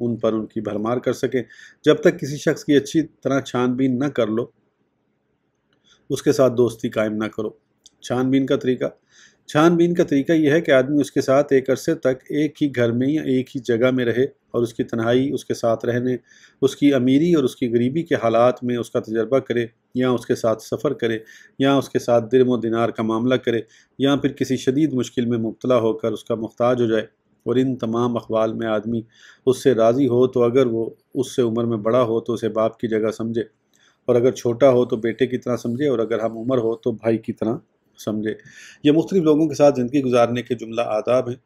ان پر ان کی بھرمار کر سکیں۔ جب تک کسی شخص کی اچھی طرح چھان بین نہ کر لو اس کے ساتھ دوستی قائم نہ کرو۔ چھان بین کا طریقہ یہ ہے کہ آدمی اس کے ساتھ ایک عرصے تک ایک ہی گھر میں یا ایک ہی جگہ میں رہے اور اس کی تنہائی، اس کے ساتھ رہنے، اس کی امیری اور اس کی غریبی کے حالات میں اس کا تجربہ کرے، یا اس کے ساتھ سفر کرے، یا اس کے ساتھ درم و دینار کا معاملہ کرے، یا پھر کسی شدید مشکل میں مبتلا ہو کر اس کا محتاج ہو جائے، اور ان تمام احوال میں آدمی اس سے راضی ہو تو اگر وہ اس سے عمر میں بڑا ہو تو اسے باپ کی جگہ سمجھے، اور اگر چھوٹا ہو تو بیٹے کی طرح سمجھے، اور اگر ہم عمر ہو تو بھائی کی طرح سمجھے۔ یہ مختلف لوگوں کے ساتھ زندگی گزارنے کے جملہ آداب ہیں۔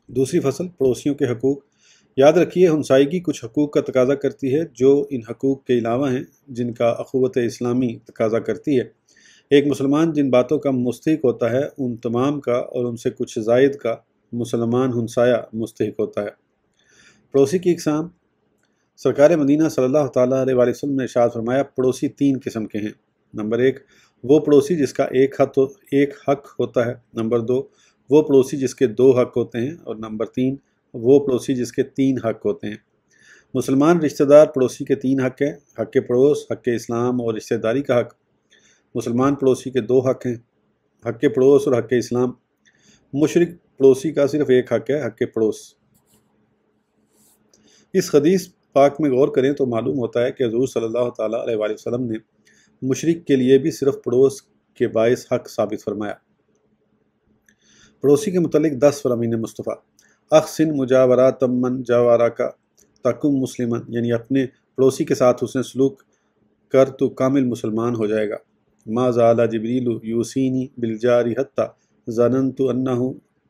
دوسری فصل، پڑوسیوں کے حقوق۔ یاد رکھیے ہمسائیگی کچھ حقوق کا تقاضا کرتی ہے جو ان حقوق کے علاوہ ہیں جن کا اخوت اسلامی تقاضا کرتی ہے۔ ایک مسلمان جن باتوں کا مستحق ہوتا ہے ان تمام کا اور ان سے کچھ زائد کا مسلمان ہمسایہ مستحق ہوتا ہے۔ پڑوسی کی اقسام۔ سرکار مدینہ صلی اللہ تعالیٰ علیہ وآلہ وسلم نے ارشاد فرمایا، پڑوسی 3 قسم کے ہیں۔ نمبر 1، وہ پڑوسی جس کا ایک حق ہوتا ہے۔ نمبر 2، وہ پڑوسی جس کے 2 حق ہوتے ہیں۔ اور نمبر 3، وہ پڑوسی جس کے 3 حق ہوتے ہیں۔ مسلمان رشتہ دار پڑوسی کے 3 حق ہیں: حق پڑوس، حق اسلام اور رشتہ داری کا حق۔ مسلمان پڑوسی کے 2 حق ہیں: حق پڑوس اور حق اسلام۔ مشرک پڑوسی کا صرف ایک حق ہے: حق پڑوس۔ اس حدیث پاک میں غور کریں تو معلوم ہوتا ہے کہ حضور صلی اللہ تعالیٰ علیہ وآلہ وسلم نے مشرک کے لیے بھی صرف پڑوس کے باعث حق ثابت فرمایا۔ پڑوسی کے متعلق 10 فرامین مصطفیٰ۔ احسن مجاورات من جاوراکا تکم مسلمن، یعنی اپنے پڑوسی کے ساتھ حسن سلوک کر تو کامل مسلمان ہو جائے گا۔ ما زال جبریل یوسینی بالجار حتی ظننت انہ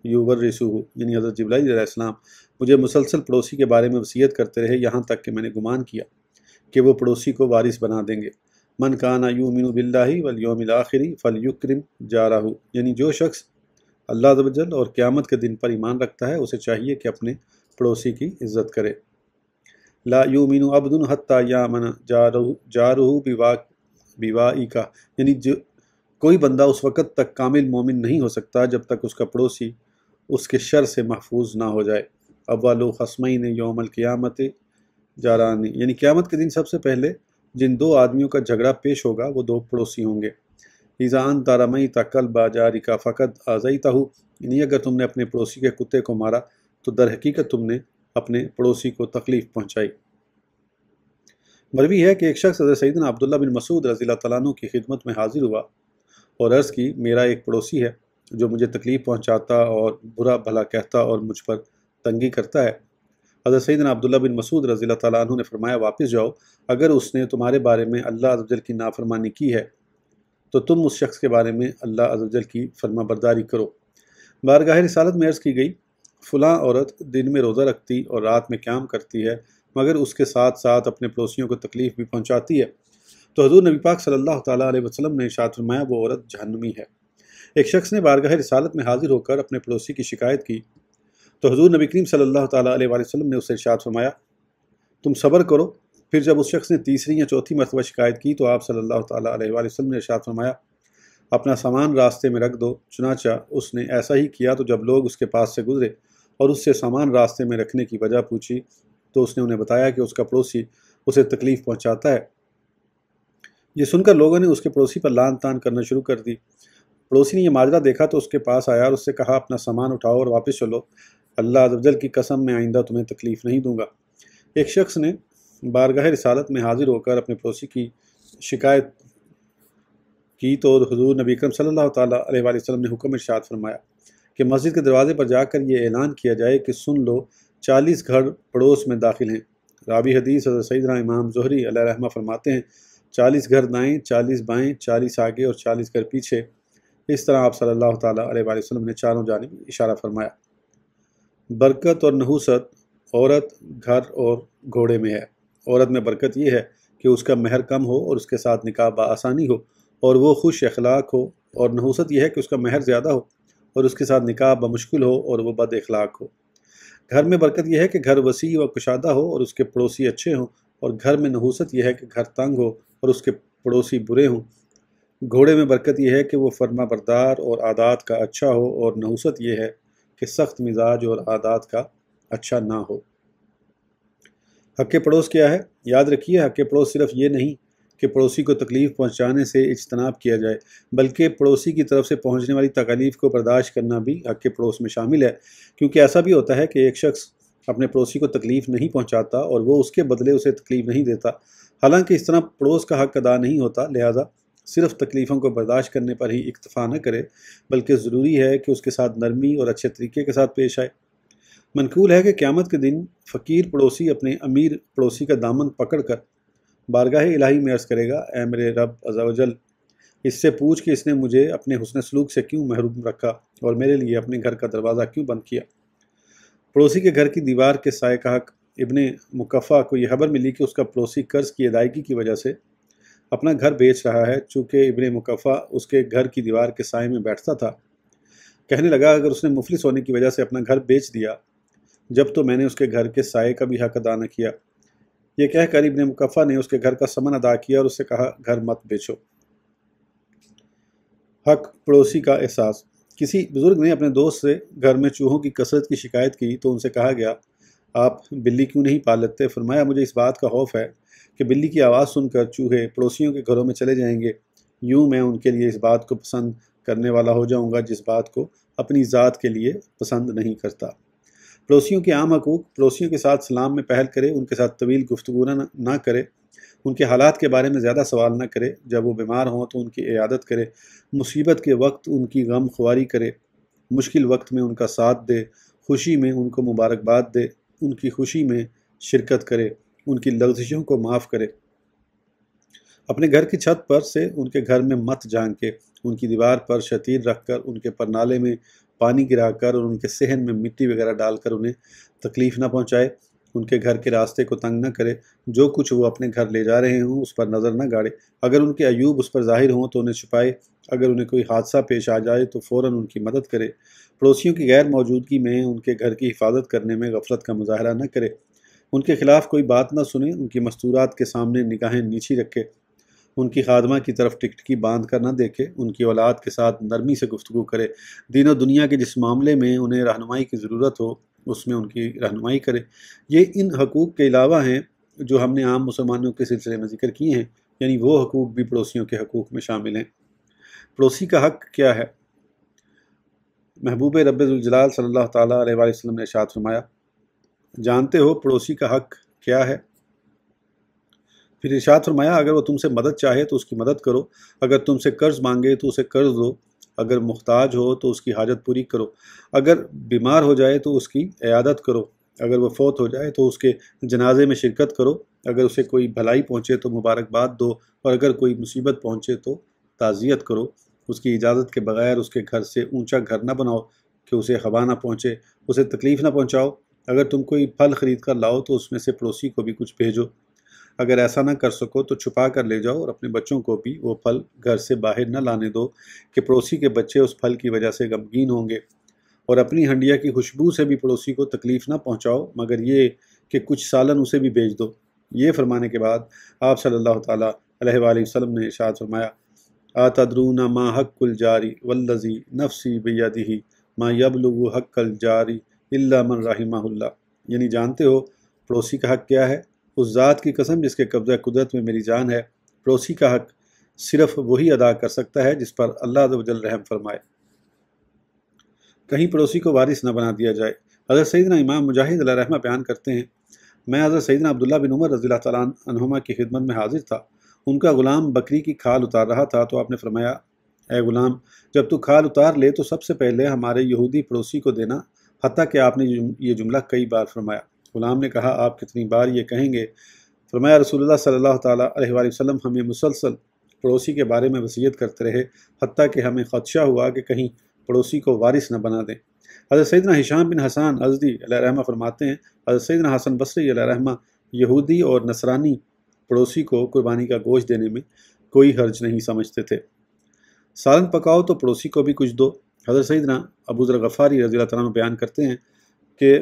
یورثہ، یعنی حضرت جبرائیل علیہ السلام مجھے مسلسل پڑوسی کے بارے میں وصیت کرتے رہے یہاں تک کہ میں نے گمان کیا کہ وہ پڑوسی کو وارث بنا دیں گے۔ من کان یؤمن باللہ والیوم الآخر فلیکرم جارہ، یعنی جو شخص اللہ عز و جل اور قیامت کے دن پر ایمان رکھتا ہے اسے چاہیے کہ اپنے پڑوسی کی عزت کرے۔ لا یؤمن عبد حتی یامن جارہ بوائک، یعنی کوئی بندہ اس وقت تک کامل مومن نہیں ہو سکتا جب تک اس کا پڑوسی اس کے شر سے محفوظ نہ ہو جائے۔ اول خصمین یوم القیامت جاران، یعنی قیامت کے دن سب سے پہلے جن 2 آدمیوں کا جھگڑا پیش ہوگا وہ 2 پڑوسی ہوں گے۔ اذا انت رمیت کلب جارک فقد اذیتہ، یعنی اگر تم نے اپنے پڑوسی کے کتے کو مارا تو در حقیقت تم نے اپنے پڑوسی کو تکلیف پہنچائی۔ مروی ہے کہ ایک شخص حضرت سیدنا عبداللہ بن مسعود رضی اللہ تعالیٰ عنہ کی خدمت میں حاضر ہوا اور عرض کی، میرا ایک پڑوسی ہے جو مجھے تکلیف پہنچاتا اور برا بھلا کہتا اور مجھ پر تنگی کرتا ہے۔ حضرت سیدنا عبداللہ بن مسعود رضی اللہ تعالیٰ عنہ نے فرمایا، واپس جاؤ، اگر اس نے تمہارے بارے میں اللہ عز و جل کی نافرمانی کی ہے تو تم اس شخص کے بارے میں اللہ عز و جل کی فرما برداری کرو۔ بارگاہ رسالت میں عرض کی گئی، فلاں عورت دن میں روزہ رکھتی اور رات میں قیام کرتی ہے مگر اس کے ساتھ ساتھ اپنے پڑوسیوں کو تکلیف بھی پہنچاتی ہے، تو حضور نبی پاک صلی اللہ تعالیٰ علیہ وسلم نے ارشاد فرمایا، وہ عورت جہنمی ہے۔ ایک شخص نے بارگاہ رسالت میں حاضر ہو کر اپنے پڑوسی کی شکایت کی تو حضور نبی کریم صلی اللہ تعالیٰ علیہ وسلم نے اسے ارشاد فرمایا، تم صبر کرو۔ پھر جب اس شخص نے تیسری یا چوتھی مرتبہ شکایت کی تو آپ صلی اللہ تعالیٰ علیہ وسلم نے ارشاد فرمایا، اپنا سامان راستے میں رکھ دو۔ چنانچہ اس نے ایسا ہی کیا تو جب لوگ اس کے پاس سے گزرے اور اس سے سامان راستے میں رکھنے کی وجہ پوچھی تو اس نے انہیں بتایا کہ اس کا پڑوسی اسے تکلیف پہنچاتا ہے۔ یہ سن کر لوگوں نے اس کے پڑوسی پر لعن طعن کرنا شروع کر دی۔ پڑوسی نے یہ ماجرا دیکھا تو اس کے پاس آیا اور اس سے کہا، اپنا سامان اٹھاؤ اور واپس چلو، اللہ عز و جل کی قسم میں آئندہ تمہیں تکلیف نہیں دوں گا۔ ایک شخص نے بارگاہ رسالت میں حاضر ہو کر اپنے پڑوسی کی شکایت کی تو حضور نبی اکرم صلی اللہ تعالیٰ علیہ وآلہ وسلم نے حکم ارشاد فرمایا کہ مسجد کے دروازے پر جا کر یہ اعلان کیا جائے کہ سن لو، 40 گھر پڑوس میں داخل ہیں۔ راوی حدیث حضرت سیدنا امام زہری علیہ رحمہ فرماتے ہیں، 40 گھر دائیں، 40 بائیں، 40 آگے اور 40 گھر پیچھے۔ اس طرح آپ صلی اللہ تعالیٰ علیہ وآلہ وسلم نے چاروں جانب اشارہ فرمایا۔ برکت اور نحوست عورت، گھر اور گھوڑے میں ہے۔ عورت میں برکت یہ ہے کہ اس کا مہر کم ہو اور اس کے ساتھ نکاح بآسانی ہو اور وہ خوش اخلاق ہو، اور نحوست یہ ہے کہ اس کا مہر زیادہ ہو اور اس کے ساتھ نکاح بمشکل ہو اور وہ بد اخلاق ہو۔ گھر میں برکت یہ ہے کہ گھر وسیع و کشادہ ہو اور اس کے پڑوسی اچھے ہوں، اور گھر میں نحوست یہ ہے کہ گھر تنگ ہو اور اس کے پڑوسی برے ہوں۔ گھوڑے میں برکت یہ ہے کہ وہ فرما بردار اور عادات کا اچھا ہو، اور نحوست یہ ہے کہ سخت مزاج اور عادات کا اچھا نہ ہو۔ حق پڑوس کیا ہے؟ یاد رکھیے، حق پڑوس صرف یہ نہیں کہ پڑوسی کو تکلیف پہنچانے سے اجتناب کیا جائے، بلکہ پڑوسی کی طرف سے پہنچنے والی تکالیف کو برداشت کرنا بھی حق پڑوس میں شامل ہے، کیونکہ ایسا بھی ہوتا ہے کہ ایک شخص اپنے پڑوسی کو تکلیف نہیں پہنچاتا اور وہ اس کے بدلے اسے تکلیف نہیں دیتا، حالانکہ اس طرح پڑوس کا حق ادا نہیں ہوتا۔ لہذا صرف تکلیفوں کو برداشت کرنے پر ہی اکتفا نہ کرے، بلکہ ضروری ہے کہ اس کے ساتھ نرمی اور اچھے طریقے کے ساتھ پیش آئے۔ منقول ہے کہ قیامت کے دن فقیر پڑوسی اپنے امیر پڑوسی کا دامن پکڑ کر بارگاہ الہی میں عرض کرے گا، اے میرے رب عز و جل، اس سے پوچھ کہ اس نے مجھے اپنے حسن سلوک سے کیوں محروم رکھا اور میرے لیے اپنے گھر کا دروازہ کیوں بند کیا۔ پڑوسی کے گھر کی دیوار کے سائے کا حق۔ ابن مکفع کو یہ خبر ملی کہ اس کا پڑوسی قرض کی ادائیگی کی وجہ سے اپنا گھر بیچ رہا ہے۔ چونکہ ابن مکفع اس کے گھر کی دیوار کے سائے میں بیٹھتا تھا، کہنے لگا، اگر اس نے مفلس ہونے کی وجہ سے اپنا گھر بیچ دیا جب تو میں نے اس کے گھر کے سائے کا بھی حق ادا نہ کیا۔ یہ کہہ کر ابن مکفع نے اس کے گھر کا ثمن ادا کیا اور اس سے کہا، گھر مت بیچو۔ حق پڑوسی کا احساس۔ کسی بزرگ نے اپنے دوست سے گھر میں چوہوں کی کثرت کی شکایت کی تو ان سے کہا گیا، آپ بلی کیوں نہیں پال لیتے؟ فرمایا، مجھے اس بات کا خوف ہے کہ بلی کی آواز سن کر چوہے پڑوسیوں کے گھروں میں چلے جائیں گے، یوں میں ان کے لیے اس بات کو پسند کرنے والا ہو جاؤں گا جس بات کو اپنی ذات کے لیے پسند نہیں کرتا۔ پڑوسیوں کے عام حقوق۔ پڑوسیوں کے ساتھ سلام میں پہل کرے، ان کے ساتھ طویل گفتگو نہ کرے، ان کے حالات کے بارے میں زیادہ سوال نہ کرے، جب وہ بیمار ہوں تو ان کی عیادت کرے، مصیبت کے وقت ان کی غم خواری کرے، مشکل وقت میں ان کا ساتھ دے، خوشی میں ان کو مبارکباد دے، ان کی خوشی میں شرکت کرے، ان کی لغزشوں کو معاف کرے۔ اپنے گھر کی چھت پر سے ان کے گھر میں مت جھانکے، ان کی دیوار پر شتیر رکھ کر، ان کے پرنالے میں پانی گرا کر اور ان کے صحن میں مٹی وغیرہ ڈال کر انہیں تکلیف نہ پہنچائے، ان کے گھر کے راستے کو تنگ نہ کرے، جو کچھ وہ اپنے گھر لے جا رہے ہوں اس پر نظر نہ گاڑے، اگر ان کے عیوب اس پر ظاہر ہوں تو انہیں چھپائے، اگر انہیں کوئی حادثہ پیش آ جائے تو فوراً ان کی مدد کرے، پڑوسیوں کی غیر موجودگی میں ان کے گھر کی حفاظت کرنے میں غفلت کا مظاہرہ نہ کرے، ان کے خلاف کوئی بات نہ سنے، ان کی مستورات کے سامنے نگاہیں نیچی رکھے، ان کی خادمہ کی طرف ٹکٹکی باندھ کر نہ دیکھے، ان کی اولاد کے ساتھ نرمی سے گفتگو کرے، دین و دنیا کے جس معاملے میں انہیں رہنمائی کی ضرورت ہو اس میں ان کی رہنمائی کرے۔ یہ ان حقوق کے علاوہ ہیں جو ہم نے عام مسلمانوں کے سلسلے میں ذکر کیے ہیں، یعنی وہ حقوق بھی پڑوسیوں کے حقوق میں شامل ہیں۔ پڑوسی کا حق کیا ہے؟ محبوب رب ذوالجلال صلی اللہ تعالیٰ علیہ وآلہ وسلم نے ارشاد فرمایا، جانتے ہو پڑوسی کا حق کیا ہے؟ پھر ارشاد فرمایا، اگر وہ تم سے مدد چاہے تو اس کی مدد کرو، اگر تم سے قرض مانگے تو اسے قرض دو، اگر محتاج ہو تو اس کی حاجت پوری کرو، اگر بیمار ہو جائے تو اس کی عیادت کرو، اگر وہ فوت ہو جائے تو اس کے جنازے میں شرکت کرو، اگر اسے کوئی بھلائی پہنچے تو مبارکباد دو، اور اگر کوئی مصیبت پہنچے تو تعزیت کرو، اس کی اجازت کے بغیر اس کے گھر سے اونچا گھر نہ بناؤ کہ اسے ہوا نہ پہنچے، اسے تکلیف نہ پہنچاؤ، اگر تم کوئی پھل خرید کر لاؤ تو اس میں سے پڑوسی کو بھی کچھ بھیجو، اگر ایسا نہ کر سکو تو چھپا کر لے جاؤ اور اپنے بچوں کو بھی وہ پھل گھر سے باہر نہ لانے دو کہ پڑوسی کے بچے اس پھل کی وجہ سے غمگین ہوں گے، اور اپنی ہنڈیا کی خوشبو سے بھی پڑوسی کو تکلیف نہ پہنچاؤ مگر یہ کہ کچھ سالن اسے بھی بیچ دو۔ یہ فرمانے کے بعد آپ صلی اللہ تعالیٰ علیہ وآلہ وسلم نے ارشاد فرمایا، آتدرون ما حق الجاری والذی نفسی بیدہ ما یبلغ حق الجاری الا من رحمہ اللہ، یعنی جانتے ہو پڑوسی کا حق کیا ہے؟ اس ذات کی قسم جس کے قبضہ قدرت میں میری جان ہے، پڑوسی کا حق صرف وہی ادا کر سکتا ہے جس پر اللہ عز و جل رحم فرمائے۔ کہیں پڑوسی کو وارث نہ بنا دیا جائے۔ حضرت سیدنا امام مجاہد علیہ رحمہ بیان کرتے ہیں، میں حضرت سیدنا عبداللہ بن عمر رضی اللہ تعالیٰ عنہما کی خدمت میں حاضر تھا، ان کا غلام بکری کی کھال اتار رہا تھا تو آپ نے فرمایا، اے غلام، جب تو کھال اتار لے تو سب سے پہلے ہمارے یہودی پڑوسی کو دینا، حتیٰ کہ آپ نے یہ جملہ کئی بار فرمایا۔ غلام نے کہا، آپ کتنی بار یہ کہیں گے؟ فرمایا، رسول اللہ صلی اللہ تعالیٰ علیہ وآلہ وسلم ہمیں مسلسل پڑوسی کے بارے میں وصیت کرتے رہے، حتیٰ کہ ہمیں خدشہ ہوا کہ کہیں پڑوسی کو وارث نہ بنا دیں۔ حضرت سیدنا ہشام بن حسان ازدی علیہ رحمہ فرماتے ہیں، حضرت سیدنا حسن بصری علیہ رحمہ یہودی اور نصرانی پڑوسی کو قربانی کا گوشت دینے میں کوئی حرج نہیں سمجھتے تھے۔ سالن پکاؤ تو پڑوسی کو بھی کچھ دو۔ حضرت سیدنا ابو ذر غفاری رضی اللہ تعالیٰ عنہ بیان کرتے ہیں کہ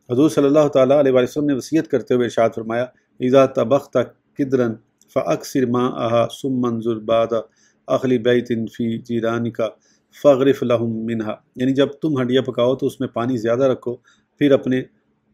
حضور صلی اللہ تعالیٰ علیہ وآلہ وسلم نے وصیت کرتے ہوئے ارشاد فرمایا، اذا طبخت قدرا فاکثر ماءها ثم انظر بعد اخلی بیت فی جیرانک فاغرف لهم منها، یعنی جب تم ہنڈیا پکاؤ تو اس میں پانی زیادہ رکھو، پھر اپنے